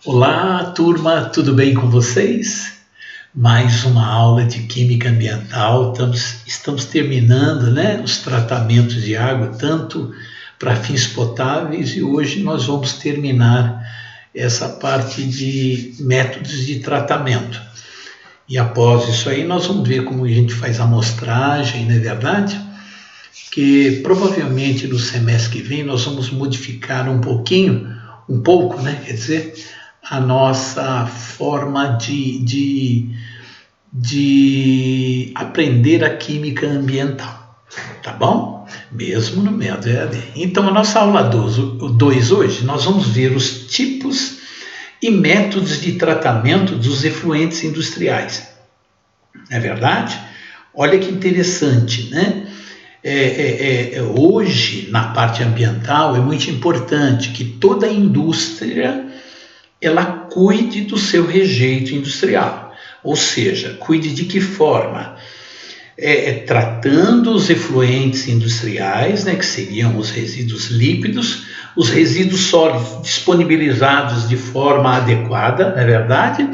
Olá, turma, tudo bem com vocês? Mais uma aula de Química Ambiental. Estamos terminando, os tratamentos de água, tanto para fins potáveis, e hoje nós vamos terminar essa parte de métodos de tratamento. E após isso aí, nós vamos ver como a gente faz a amostragem, não é verdade? Que provavelmente no semestre que vem nós vamos modificar um pouco, quer dizer, a nossa forma de aprender a química ambiental, tá bom? Mesmo no método EAD. Então, a nossa aula 2 hoje, nós vamos ver os tipos e métodos de tratamento dos efluentes industriais. Não é verdade? Olha que interessante, né? Hoje, na parte ambiental, é muito importante que toda a indústria ela cuide do seu rejeito industrial, ou seja, cuide de que forma? Tratando os efluentes industriais, que seriam os resíduos líquidos, os resíduos sólidos disponibilizados de forma adequada, não é verdade?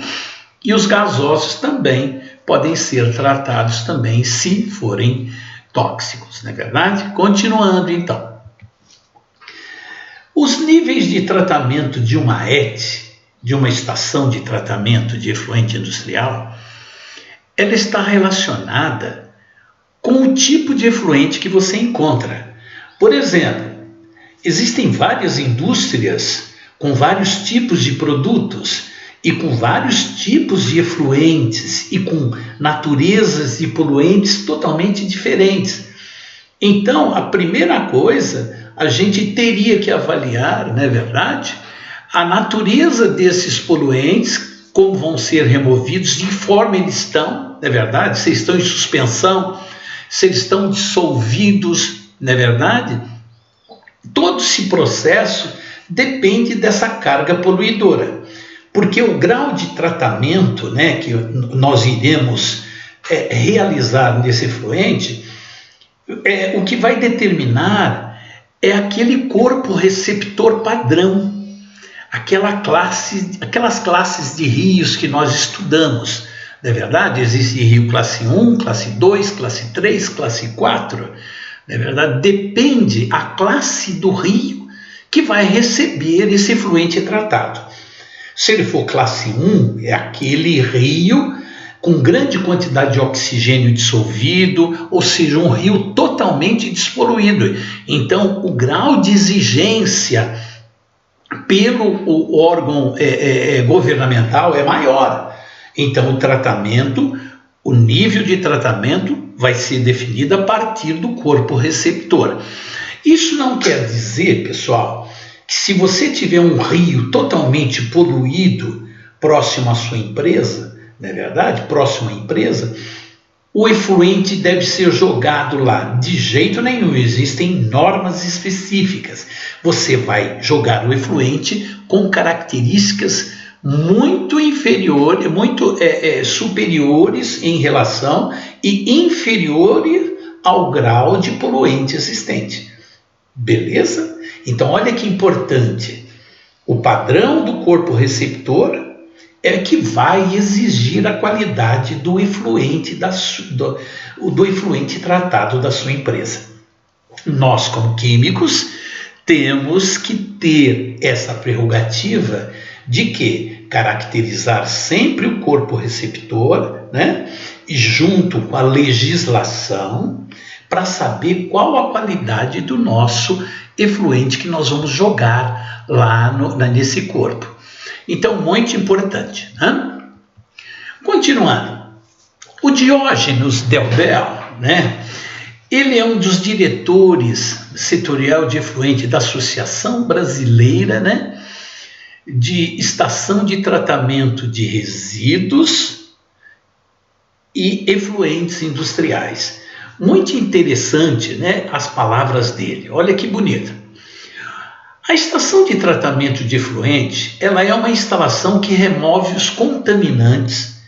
E os gasosos também podem ser tratados também se forem tóxicos, não é verdade? Continuando então. Os níveis de tratamento de uma ET, de uma estação de tratamento de efluente industrial, ela está relacionada com o tipo de efluente que você encontra. Por exemplo, existem várias indústrias com vários tipos de produtos e com vários tipos de efluentes e com naturezas de poluentes totalmente diferentes. Então, a primeira coisa, a gente teria que avaliar, não é verdade? A natureza desses poluentes, como vão ser removidos, de que forma eles estão, não é verdade? Se estão em suspensão, se eles estão dissolvidos, não é verdade? Todo esse processo depende dessa carga poluidora, porque o grau de tratamento, que nós iremos realizar nesse efluente, o que vai determinar é aquele corpo receptor padrão, aquelas classes de rios que nós estudamos. Não é verdade? Existe rio classe 1, classe 2, classe 3, classe 4. Não é verdade? Depende a classe do rio que vai receber esse efluente tratado. Se ele for classe 1, é aquele rio com grande quantidade de oxigênio dissolvido, ou seja, um rio totalmente despoluído. Então, o grau de exigência pelo órgão governamental é maior. Então, o nível de tratamento vai ser definido a partir do corpo receptor. Isso não quer dizer, pessoal, que se você tiver um rio totalmente poluído próximo à sua empresa, não é verdade? Próximo à empresa, o efluente deve ser jogado lá. De jeito nenhum, existem normas específicas. Você vai jogar o efluente com características muito superiores em relação e inferiores ao grau de poluente existente. Beleza? Então, olha que importante. O padrão do corpo receptor é que vai exigir a qualidade do efluente, do efluente tratado da sua empresa. Nós, como químicos, temos que ter essa prerrogativa de que caracterizar sempre o corpo receptor, e junto com a legislação, para saber qual a qualidade do nosso efluente que nós vamos jogar lá nesse corpo. Então, muito importante. Continuando, o Diógenes Delbel, ele é um dos diretores setorial de efluente da Associação Brasileira, de Estação de Tratamento de Resíduos e Efluentes Industriais. Muito interessante, as palavras dele. Olha que bonita. A estação de tratamento de efluente, ela é uma instalação que remove os contaminantes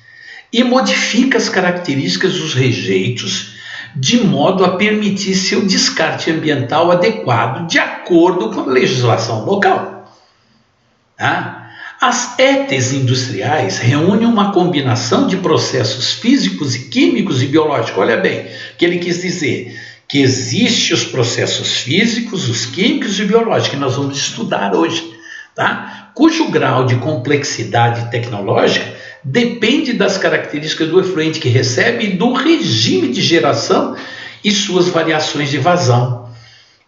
e modifica as características dos rejeitos de modo a permitir seu descarte ambiental adequado de acordo com a legislação local. As éteres industriais reúnem uma combinação de processos físicos e químicos e biológicos. Olha bem, o que ele quis dizer? Que existem os processos físicos, os químicos e biológicos, que nós vamos estudar hoje, tá? Cujo grau de complexidade tecnológica depende das características do efluente que recebe e do regime de geração e suas variações de vazão.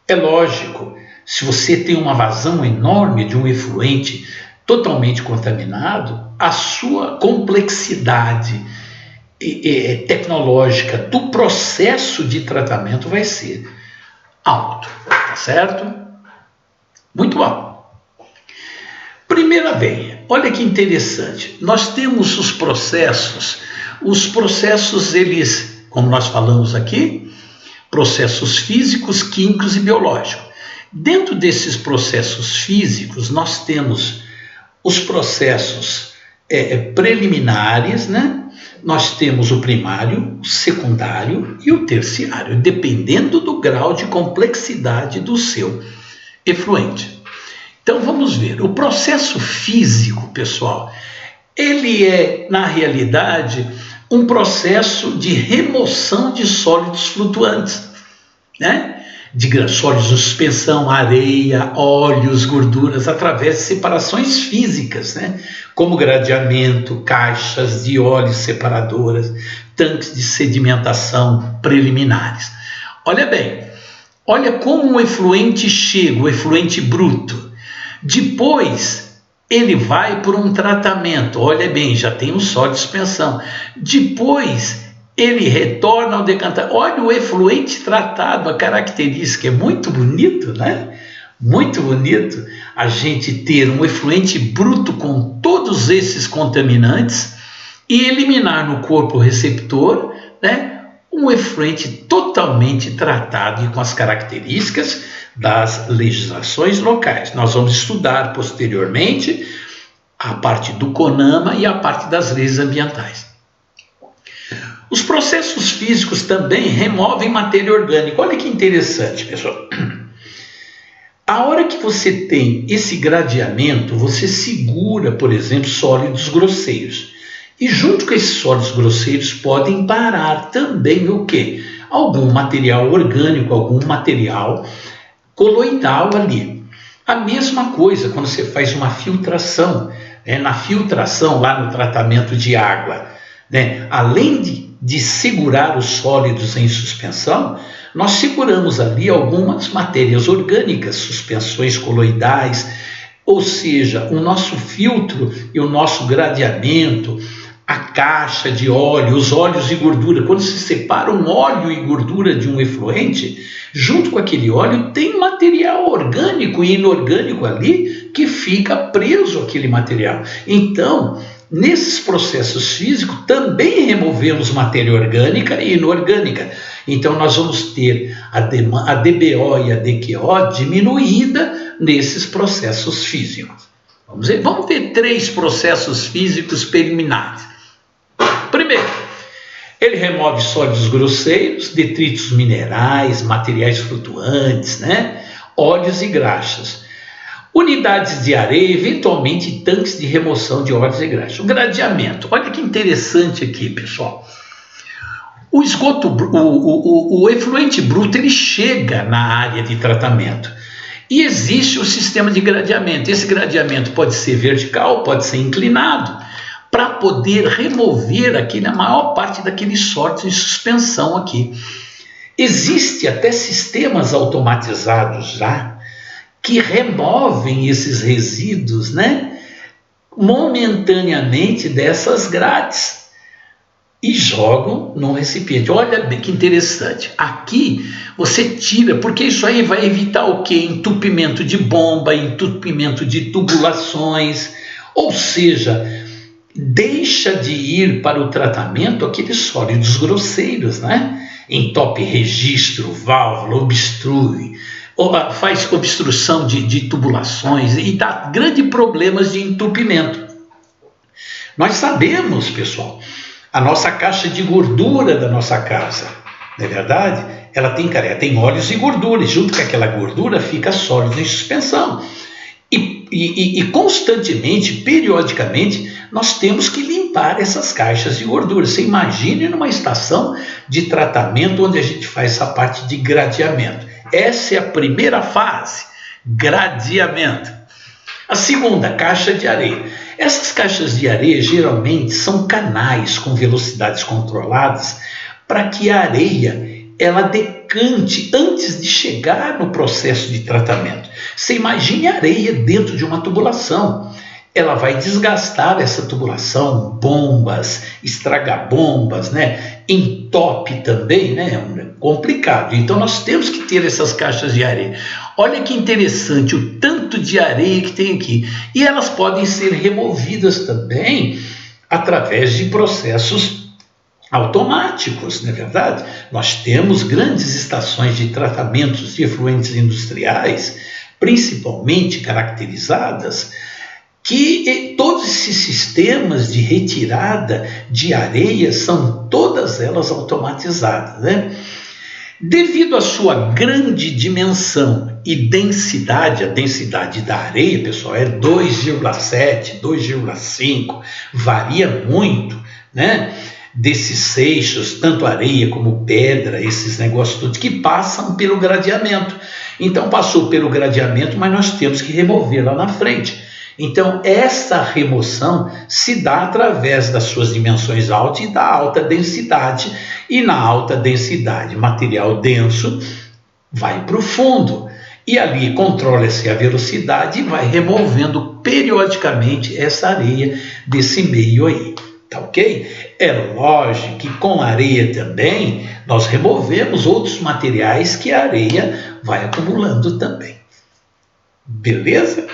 É lógico, se você tem uma vazão enorme de um efluente totalmente contaminado, a sua complexidade tecnológica do processo de tratamento vai ser alto, tá certo? Muito bom. Primeira vez, olha que interessante, nós temos os processos, eles, como nós falamos aqui, processos físicos, químicos e biológicos. Dentro desses processos físicos, nós temos os processos preliminares, né? Nós temos o primário, o secundário e o terciário, dependendo do grau de complexidade do seu efluente. Então vamos ver, o processo físico, pessoal, ele é, na realidade, um processo de remoção de sólidos flutuantes, né? De sólidos de suspensão, areia, óleos, gorduras, através de separações físicas, né? Como gradeamento, caixas de óleo separadoras, tanques de sedimentação preliminares. Olha bem, olha como um efluente chega, o efluente bruto. Depois ele vai por um tratamento, olha bem, já tem um sólido de suspensão. Depois ele retorna ao decantamento. Olha o efluente tratado, a característica é muito bonito, né? Muito bonito a gente ter um efluente bruto com todos esses contaminantes e eliminar no corpo receptor, né, um efluente totalmente tratado e com as características das legislações locais. Nós vamos estudar posteriormente a parte do CONAMA e a parte das leis ambientais. Os processos físicos também removem matéria orgânica. Olha que interessante, pessoal. A hora que você tem esse gradeamento, você segura, por exemplo, sólidos grosseiros. E junto com esses sólidos grosseiros podem parar também o quê? Algum material orgânico, algum material coloidal ali. A mesma coisa quando você faz uma filtração, né? Na filtração, lá no tratamento de água, né? Além de segurar os sólidos em suspensão, nós seguramos ali algumas matérias orgânicas, suspensões coloidais, ou seja, o nosso filtro e o nosso gradeamento, a caixa de óleo, os óleos e gordura. Quando se separa um óleo e gordura de um efluente, junto com aquele óleo tem material orgânico e inorgânico ali que fica preso àquele material. Então, nesses processos físicos também removemos matéria orgânica e inorgânica. Então nós vamos ter a DBO e a DQO diminuída nesses processos físicos. Vamos ter 3 processos físicos preliminares. Primeiro, ele remove sólidos grosseiros, detritos minerais, materiais flutuantes, né? Óleos e graxas. Unidades de areia, eventualmente tanques de remoção de óleos e graxas. O gradeamento. Olha que interessante aqui, pessoal. O esgoto, o efluente bruto, ele chega na área de tratamento. E existe o sistema de gradeamento. Esse gradeamento pode ser vertical, pode ser inclinado, para poder remover aqui a maior parte daqueles sólidos em suspensão aqui. Existe até sistemas automatizados já que removem esses resíduos, né, momentaneamente dessas grades e jogam num recipiente. Olha bem que interessante. Aqui você tira, porque isso aí vai evitar o quê? Entupimento de bomba, entupimento de tubulações, ou seja, deixa de ir para o tratamento aqueles sólidos grosseiros, né? Entope registro, válvula, obstrui, faz obstrução de tubulações e dá grandes problemas de entupimento. Nós sabemos, pessoal, a nossa caixa de gordura da nossa casa, não é verdade? Ela tem óleos e gorduras, junto com aquela gordura fica sólido em suspensão. E e constantemente, periodicamente, nós temos que limpar essas caixas de gordura. Você imagine numa estação de tratamento onde a gente faz essa parte de gradeamento. Essa é a primeira fase, gradeamento. A segunda, caixa de areia. Essas caixas de areia geralmente são canais com velocidades controladas para que a areia ela decante antes de chegar no processo de tratamento. Você imagine a areia dentro de uma tubulação. Ela vai desgastar essa tubulação, bombas, estragar bombas, né? Entope também, né? É complicado. Então nós temos que ter essas caixas de areia. Olha que interessante o tanto de areia que tem aqui. E elas podem ser removidas também através de processos automáticos, não é verdade? Nós temos grandes estações de tratamentos de efluentes industriais, principalmente caracterizadas, que todos esses sistemas de retirada de areia são todas elas automatizadas, né? Devido à sua grande dimensão e densidade, a densidade da areia, pessoal, é 2,7, 2,5, varia muito, né? Desses seixos, tanto areia como pedra, esses negócios todos que passam pelo gradeamento. Então passou pelo gradeamento, mas nós temos que remover lá na frente. Então essa remoção se dá através das suas dimensões altas e da alta densidade. E na alta densidade, material denso vai para o fundo. E ali controla-se a velocidade e vai removendo periodicamente essa areia desse meio aí. Tá ok? É lógico que com areia também nós removemos outros materiais que a areia vai acumulando também. Beleza?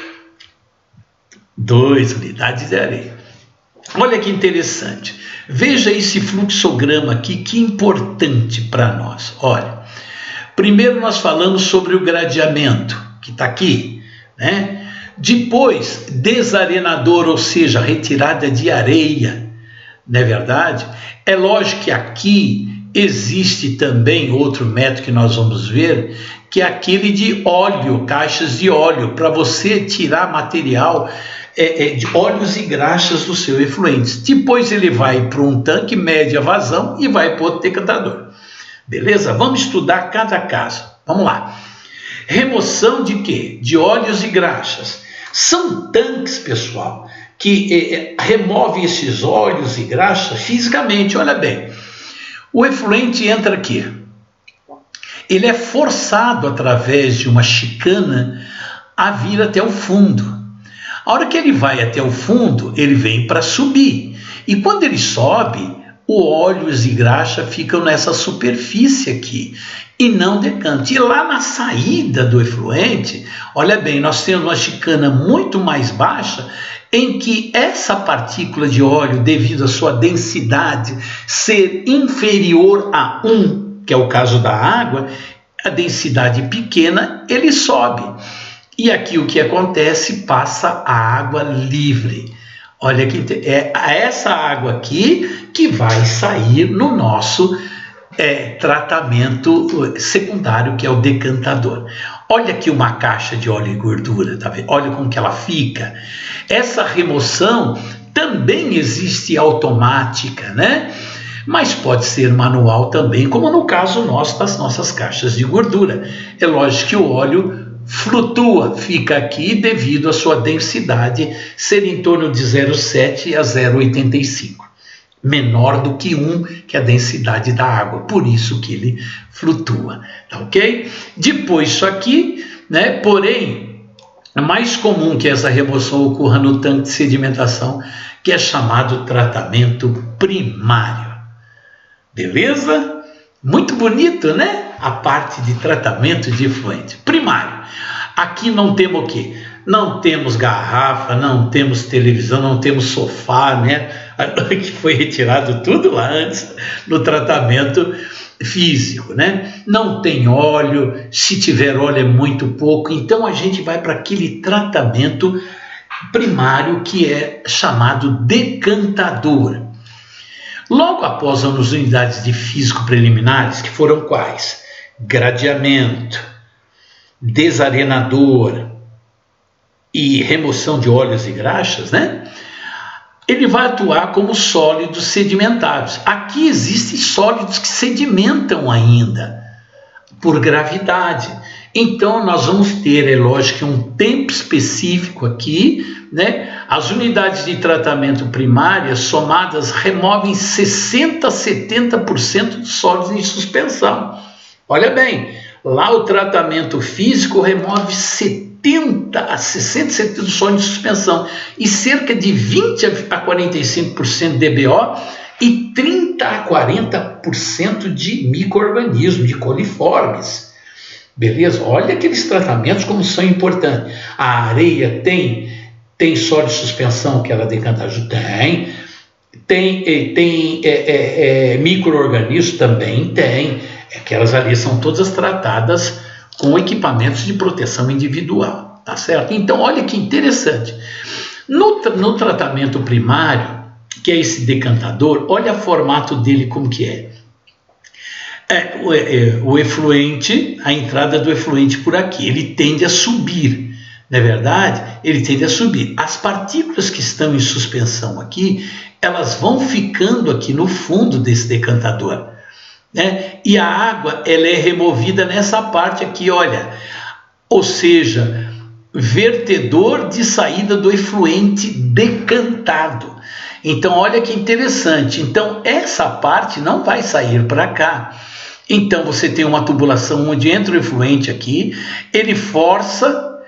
2 unidades de areia. Olha que interessante. Veja esse fluxograma aqui, que importante para nós. Olha, primeiro nós falamos sobre o gradeamento, que está aqui, né? Depois, desarenador, ou seja, retirada de areia. Não é verdade? É lógico que aqui existe também outro método que nós vamos ver, que é aquele de óleo, caixas de óleo, para você tirar material de óleos e graxas do seu efluente. Depois ele vai para um tanque, mede a vazão e vai para outro decantador. Beleza? Vamos estudar cada caso. Vamos lá. Remoção de quê? De óleos e graxas. São tanques, pessoal, que remove esses óleos e graxas fisicamente. Olha bem, o efluente entra aqui, ele é forçado através de uma chicana a vir até o fundo. A hora que ele vai até o fundo, ele vem para subir, e quando ele sobe, os óleos e graxa ficam nessa superfície aqui e não decanta. E lá na saída do efluente, olha bem, nós temos uma chicana muito mais baixa, em que essa partícula de óleo, devido à sua densidade ser inferior a 1, que é o caso da água, a densidade pequena, ele sobe. E aqui o que acontece? Passa a água livre. Olha que é essa água aqui que vai sair no nosso tratamento secundário, que é o decantador. Olha aqui uma caixa de óleo e gordura, tá vendo? Olha como que ela fica. Essa remoção também existe automática, né? Mas pode ser manual também, como no caso nosso das nossas caixas de gordura. É lógico que o óleo flutua, fica aqui devido à sua densidade ser em torno de 0,7 a 0,85. Menor do que 1, que é a densidade da água, por isso que ele flutua, tá ok? Depois isso aqui, né? Porém, é mais comum que essa remoção ocorra no tanque de sedimentação, que é chamado tratamento primário. Beleza? Muito bonito, né? A parte de tratamento de efluente primário. Aqui não temos o quê? Não temos garrafa, não temos televisão, não temos sofá, né? Que foi retirado tudo lá antes no tratamento físico, né? Não tem óleo, se tiver óleo é muito pouco, então a gente vai para aquele tratamento primário que é chamado decantador. Logo após as unidades de físico preliminares, que foram quais? Gradeamento, desarenador, e remoção de óleos e graxas, né? Ele vai atuar como sólidos sedimentares. Aqui existem sólidos que sedimentam ainda por gravidade. Então nós vamos ter, é lógico, um tempo específico aqui, né? As unidades de tratamento primárias somadas removem 60 a 70% dos sólidos em suspensão. Olha bem, lá o tratamento físico remove 70 a 60% do sólido em suspensão e cerca de 20 a 45% de DBO e 30 a 40% de micro-organismos, de coliformes. Beleza? Olha aqueles tratamentos como são importantes. A areia tem sólido de suspensão que ela decanta, tem micro-organismos também, tem. Aquelas ali são todas tratadas com equipamentos de proteção individual, tá certo? Então, olha que interessante. No tratamento primário, que é esse decantador, olha o formato dele como que é. O efluente, a entrada do efluente por aqui, ele tende a subir, não é verdade? Ele tende a subir. As partículas que estão em suspensão aqui, elas vão ficando aqui no fundo desse decantador, né? E a água, ela é removida nessa parte aqui, olha, ou seja, vertedor de saída do efluente decantado. Então, olha que interessante. Então, essa parte não vai sair para cá. Então, você tem uma tubulação onde entra o efluente aqui, ele força,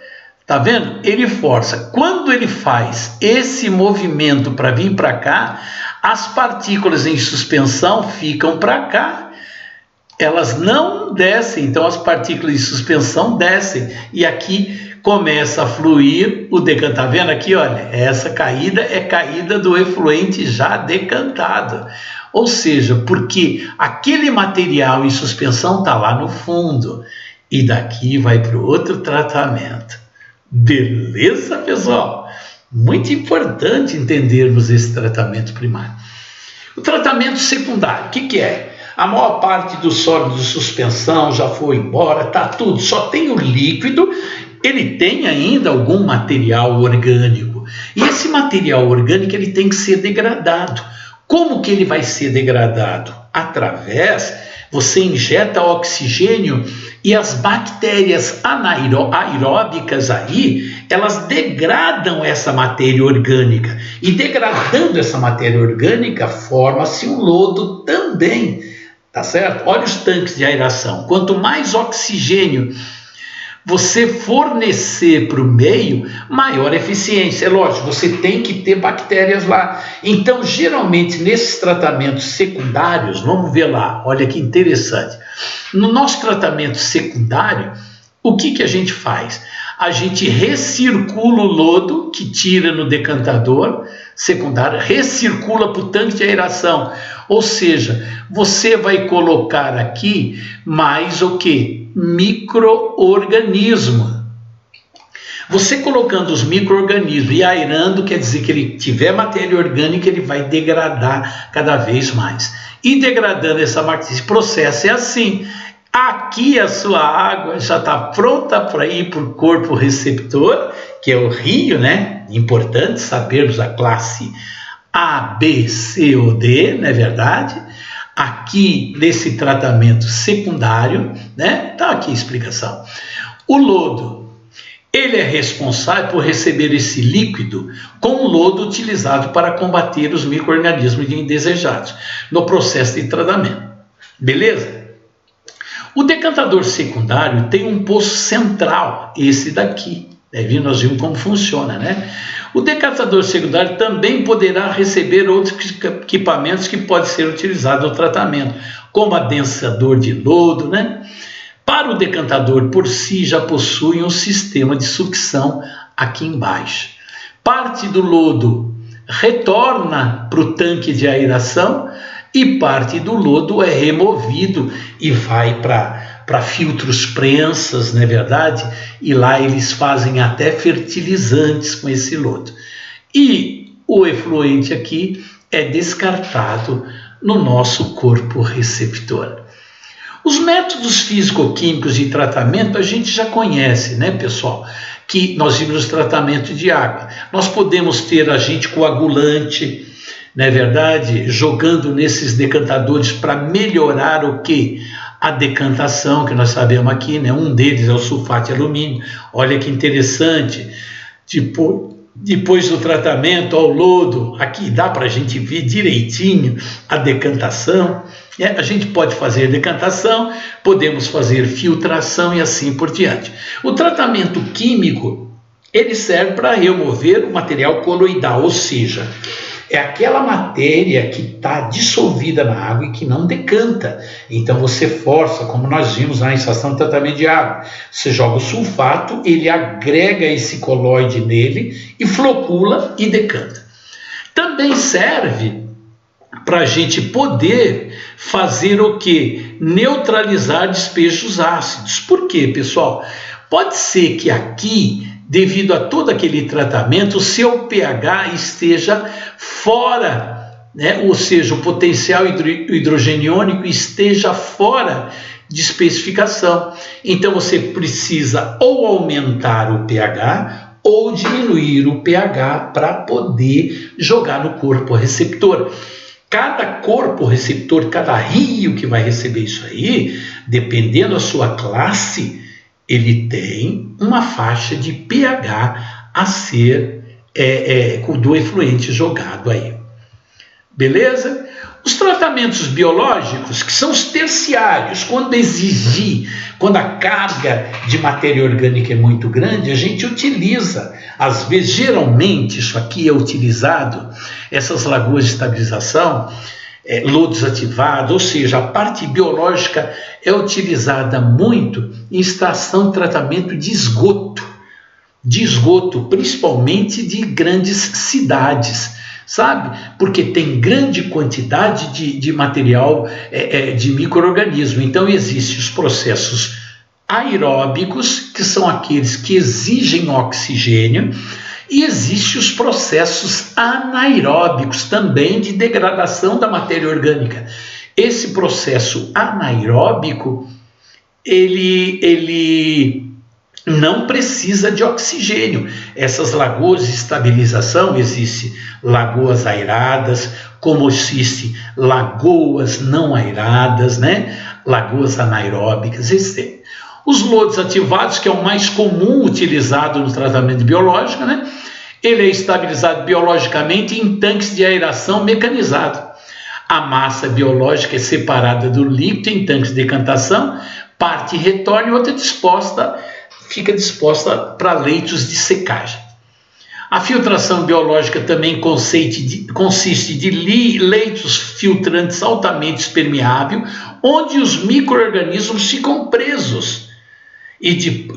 tá vendo? Ele força. Quando ele faz esse movimento para vir para cá, as partículas em suspensão ficam para cá. Elas não descem, então as partículas de suspensão descem e aqui começa a fluir o decantado. Tá vendo aqui, olha, essa caída é caída do efluente já decantado. Ou seja, porque aquele material em suspensão está lá no fundo e daqui vai para o outro tratamento. Beleza, pessoal? Muito importante entendermos esse tratamento primário. O tratamento secundário, o que é? A maior parte dos sólidos de suspensão já foi embora, tá tudo, só tem o líquido, ele tem ainda algum material orgânico. E esse material orgânico ele tem que ser degradado. Como que ele vai ser degradado? Você injeta oxigênio e as bactérias anaeróbicas aí, elas degradam essa matéria orgânica. E degradando essa matéria orgânica, forma-se um lodo também. Tá certo? Olha os tanques de aeração. Quanto mais oxigênio você fornecer para o meio, maior eficiência. É lógico, você tem que ter bactérias lá. Então, geralmente, nesses tratamentos secundários, vamos ver lá, olha que interessante. No nosso tratamento secundário, o que a gente faz? A gente recircula o lodo que tira no decantador secundário, recircula para o tanque de aeração. Ou seja, você vai colocar aqui mais o quê? Micro-organismo. Você colocando os micro-organismos e aerando, quer dizer que ele tiver matéria orgânica, ele vai degradar cada vez mais. E degradando esse processo é assim. Aqui a sua água já está pronta para ir para o corpo receptor, que é o rio, né? Importante sabermos a classe A, B, C ou D, não é verdade? Aqui nesse tratamento secundário, né? Tá aqui a explicação. O lodo, ele é responsável por receber esse líquido com o lodo utilizado para combater os micro-organismos indesejados no processo de tratamento. Beleza? O decantador secundário tem um poço central, esse daqui. Nós vimos como funciona, né? O decantador secundário também poderá receber outros equipamentos que podem ser utilizados no tratamento, como adensador de lodo, né? Para o decantador por si já possui um sistema de sucção aqui embaixo. Parte do lodo retorna para o tanque de aeração e parte do lodo é removido e vai para filtros prensas, não é verdade? E lá eles fazem até fertilizantes com esse lodo. E o efluente aqui é descartado no nosso corpo receptor. Os métodos físico-químicos de tratamento a gente já conhece, né, pessoal? Que nós vimos os tratamentos de água. Nós podemos ter agente coagulante, não é verdade? Jogando nesses decantadores para melhorar o quê? A decantação, que nós sabemos aqui, né? Um deles é o sulfato de alumínio. Olha que interessante. Tipo, depois do tratamento ao lodo, aqui dá para a gente ver direitinho a decantação. A gente pode fazer decantação, podemos fazer filtração e assim por diante. O tratamento químico, ele serve para remover o material coloidal, ou seja, é aquela matéria que está dissolvida na água e que não decanta. Então você força, como nós vimos na estação de tratamento de água. Você joga o sulfato, ele agrega esse coloide nele e flocula e decanta. Também serve para a gente poder fazer o quê? Neutralizar despejos ácidos. Por quê, pessoal? Pode ser que aqui, devido a todo aquele tratamento, o seu pH esteja fora, né? Ou seja, o potencial hidrogeniônico esteja fora de especificação. Então você precisa ou aumentar o pH ou diminuir o pH para poder jogar no corpo receptor. Cada corpo receptor, cada rio que vai receber isso aí, dependendo da sua classe, ele tem uma faixa de pH a ser do efluente jogado aí. Beleza? Os tratamentos biológicos, que são os terciários, quando a carga de matéria orgânica é muito grande, a gente utiliza, às vezes, geralmente, isso aqui é utilizado, essas lagoas de estabilização, lodos ativados, ou seja, a parte biológica é utilizada muito em estação de tratamento de esgoto, principalmente de grandes cidades, sabe? Porque tem grande quantidade de material de micro-organismo. Então existem os processos aeróbicos, que são aqueles que exigem oxigênio, e existem os processos anaeróbicos também de degradação da matéria orgânica. Esse processo anaeróbico, ele não precisa de oxigênio. Essas lagoas de estabilização, existem lagoas aeradas, como existem lagoas não aeradas, né? Lagoas anaeróbicas, existem. Os lodos ativados, que é o mais comum utilizado no tratamento biológico, né? Ele é estabilizado biologicamente em tanques de aeração mecanizado. A massa biológica é separada do líquido em tanques de decantação, parte retorna e outra fica disposta para leitos de secagem. A filtração biológica também consiste de leitos filtrantes altamente permeáveis, onde os micro-organismos ficam presos.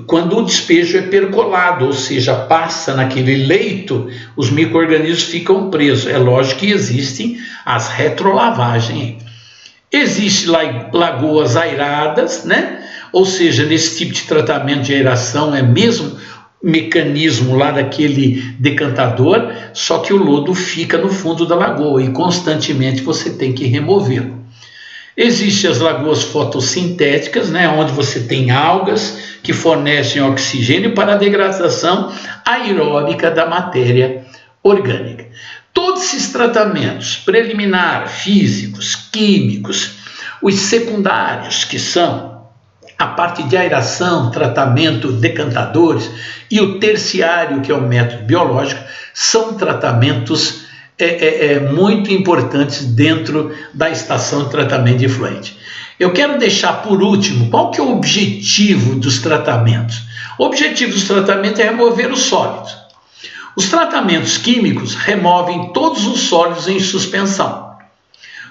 Quando o despejo é percolado, ou seja, passa naquele leito, os micro-organismos ficam presos. É lógico que existem as retrolavagens. Existem lagoas aeradas, né? Ou seja, nesse tipo de tratamento de aeração é mesmo mecanismo lá daquele decantador, só que o lodo fica no fundo da lagoa e constantemente você tem que removê-lo. Existem as lagoas fotossintéticas, né, onde você tem algas que fornecem oxigênio para a degradação aeróbica da matéria orgânica. Todos esses tratamentos preliminares, físicos, químicos, os secundários, que são a parte de aeração, tratamento, decantadores, e o terciário, que é o método biológico, são tratamentos muito importantes dentro da estação de tratamento de efluente. Eu quero deixar por último, qual que é o objetivo dos tratamentos? O objetivo dos tratamentos é remover os sólidos. Os tratamentos químicos removem todos os sólidos em suspensão.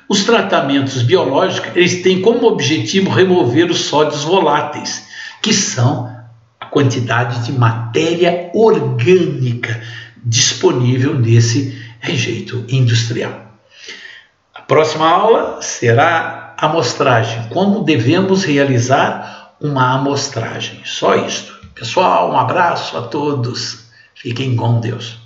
Os tratamentos biológicos, eles têm como objetivo remover os sólidos voláteis, que são a quantidade de matéria orgânica disponível nesse rejeito industrial. A próxima aula será amostragem, como devemos realizar uma amostragem. Só isto. Pessoal, um abraço a todos. Fiquem com Deus.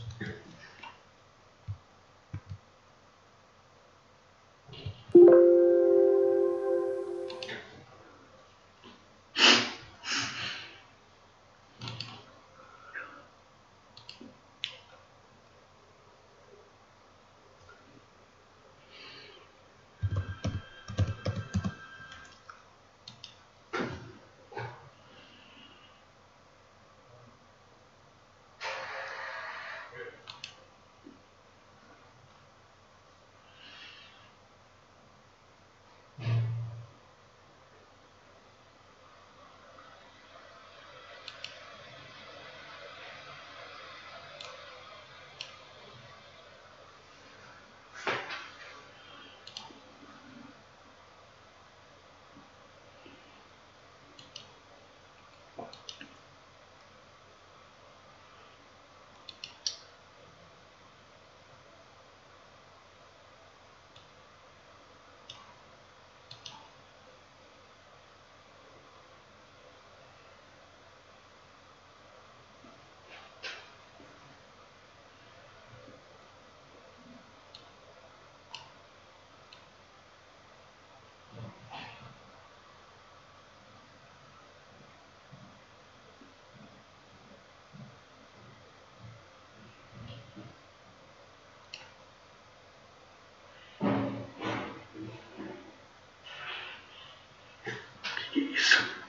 Isso.